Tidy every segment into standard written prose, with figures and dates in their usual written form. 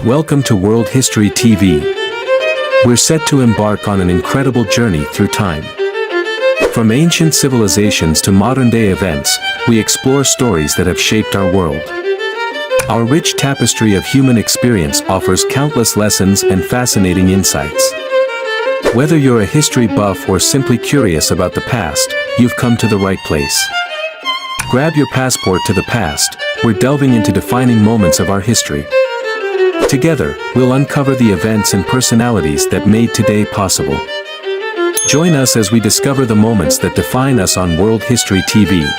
Welcome to World History TV. We're set to embark on an incredible journey through time. From ancient civilizations to modern-day events, we explore stories that have shaped our world. Our rich tapestry of human experience offers countless lessons and fascinating insights. Whether you're a history buff or simply curious about the past, you've come to the right place. Grab your passport to the past. We're delving into defining moments of our history. Together, we'll uncover the events and personalities that made today possible. Join us as we discover the moments that define us on World History TV.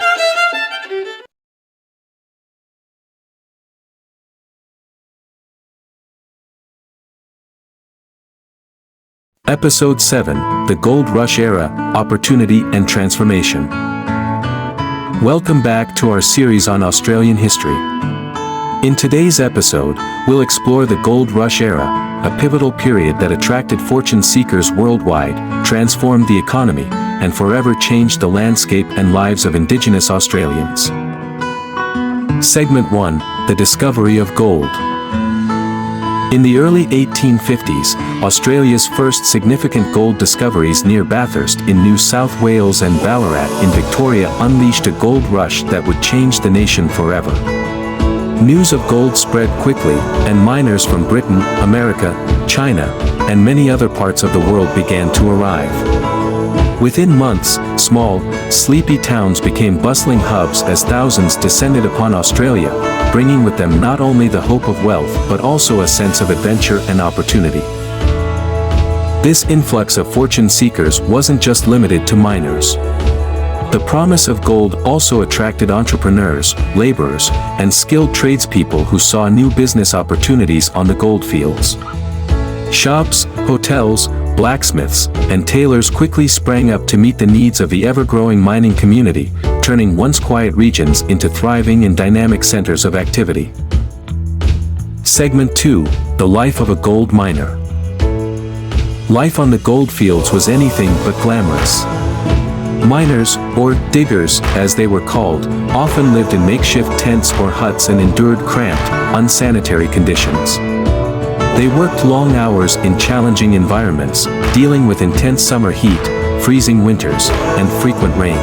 Episode 7, The Gold Rush Era, Opportunity and Transformation. Welcome back to our series on Australian history. In today's episode, we'll explore the Gold Rush Era, a pivotal period that attracted fortune seekers worldwide, transformed the economy, and forever changed the landscape and lives of Indigenous Australians. Segment 1, The Discovery of Gold. In the early 1850s, Australia's first significant gold discoveries near Bathurst in New South Wales and Ballarat in Victoria unleashed a gold rush that would change the nation forever. News of gold spread quickly, and miners from Britain, America, China, and many other parts of the world began to arrive. Within months, small, sleepy towns became bustling hubs as thousands descended upon Australia, bringing with them not only the hope of wealth but also a sense of adventure and opportunity. This influx of fortune seekers wasn't just limited to miners. The promise of gold also attracted entrepreneurs, laborers, and skilled tradespeople who saw new business opportunities on the gold fields. Shops, hotels, blacksmiths, and tailors quickly sprang up to meet the needs of the ever-growing mining community, turning once quiet regions into thriving and dynamic centers of activity. Segment 2, The Life of a Gold Miner. Life on the gold fields was anything but glamorous. Miners, or diggers as they were called, often lived in makeshift tents or huts and endured cramped, unsanitary conditions. They worked long hours in challenging environments, dealing with intense summer heat, freezing winters, and frequent rain.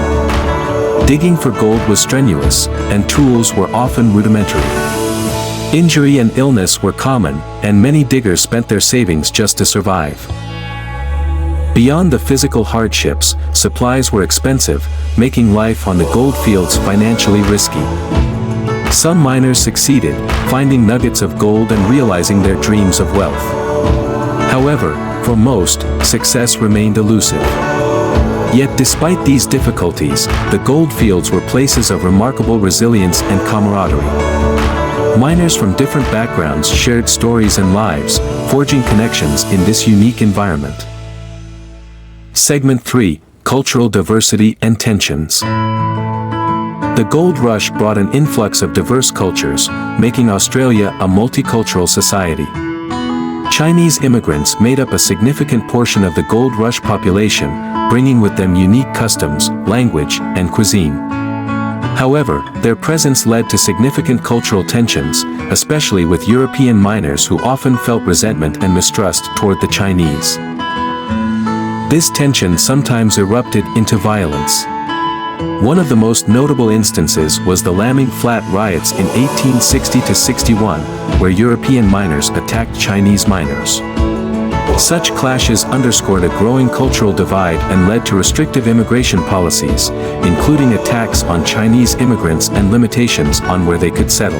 Digging for gold was strenuous, and tools were often rudimentary. Injury and illness were common, and many diggers spent their savings just to survive. Beyond the physical hardships, supplies were expensive, making life on the gold fields financially risky. Some miners succeeded, finding nuggets of gold and realizing their dreams of wealth. However, for most, success remained elusive. Yet despite these difficulties, the gold fields were places of remarkable resilience and camaraderie. Miners from different backgrounds shared stories and lives, forging connections in this unique environment. Segment 3, Cultural Diversity and Tensions. The gold rush brought an influx of diverse cultures, making Australia a multicultural society. Chinese immigrants made up a significant portion of the gold rush population, bringing with them unique customs, language, and cuisine. However, their presence led to significant cultural tensions, especially with European miners who often felt resentment and mistrust toward the Chinese. This tension sometimes erupted into violence. One of the most notable instances was the Lambing Flat riots in 1860-61, where European miners attacked Chinese miners. Such clashes underscored a growing cultural divide and led to restrictive immigration policies, including attacks on Chinese immigrants and limitations on where they could settle.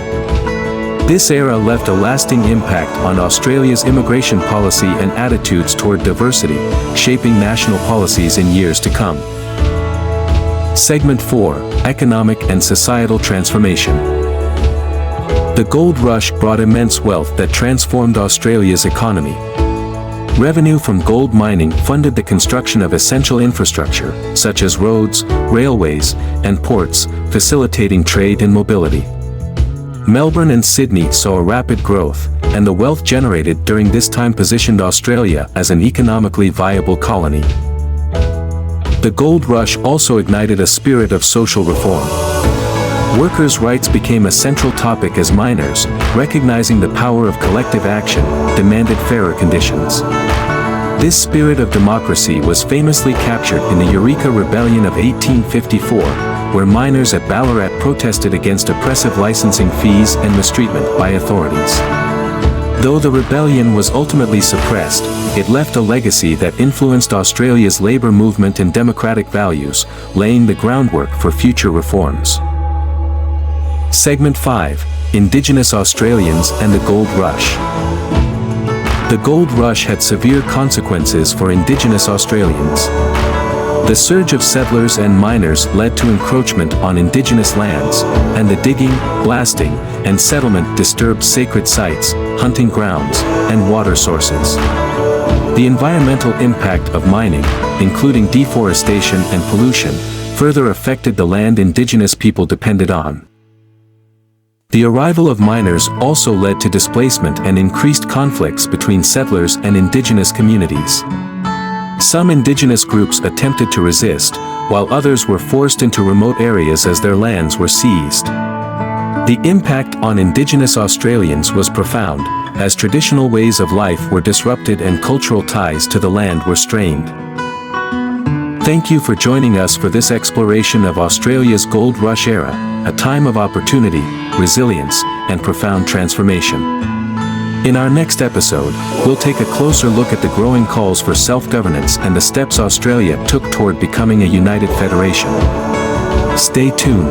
This era left a lasting impact on Australia's immigration policy and attitudes toward diversity, shaping national policies in years to come. Segment 4, Economic and Societal Transformation. The gold rush brought immense wealth that transformed Australia's economy. Revenue from gold mining funded the construction of essential infrastructure, such as roads, railways, and ports, facilitating trade and mobility. Melbourne and Sydney saw a rapid growth, and the wealth generated during this time positioned Australia as an economically viable colony. The gold rush also ignited a spirit of social reform. Workers' rights became a central topic as miners, recognizing the power of collective action, demanded fairer conditions. This spirit of democracy was famously captured in the Eureka Rebellion of 1854, where miners at Ballarat protested against oppressive licensing fees and mistreatment by authorities. Though the rebellion was ultimately suppressed, it left a legacy that influenced Australia's labour movement and democratic values, laying the groundwork for future reforms. Segment 5: Indigenous Australians and the Gold Rush. The gold rush had severe consequences for Indigenous Australians. The surge of settlers and miners led to encroachment on Indigenous lands, and the digging, blasting, and settlement disturbed sacred sites, hunting grounds, and water sources. The environmental impact of mining, including deforestation and pollution, further affected the land Indigenous people depended on. The arrival of miners also led to displacement and increased conflicts between settlers and Indigenous communities. Some Indigenous groups attempted to resist, while others were forced into remote areas as their lands were seized. The impact on Indigenous Australians was profound, as traditional ways of life were disrupted and cultural ties to the land were strained. Thank you for joining us for this exploration of Australia's Gold Rush era, a time of opportunity, resilience, and profound transformation. In our next episode, we'll take a closer look at the growing calls for self-governance and the steps Australia took toward becoming a united federation. Stay tuned.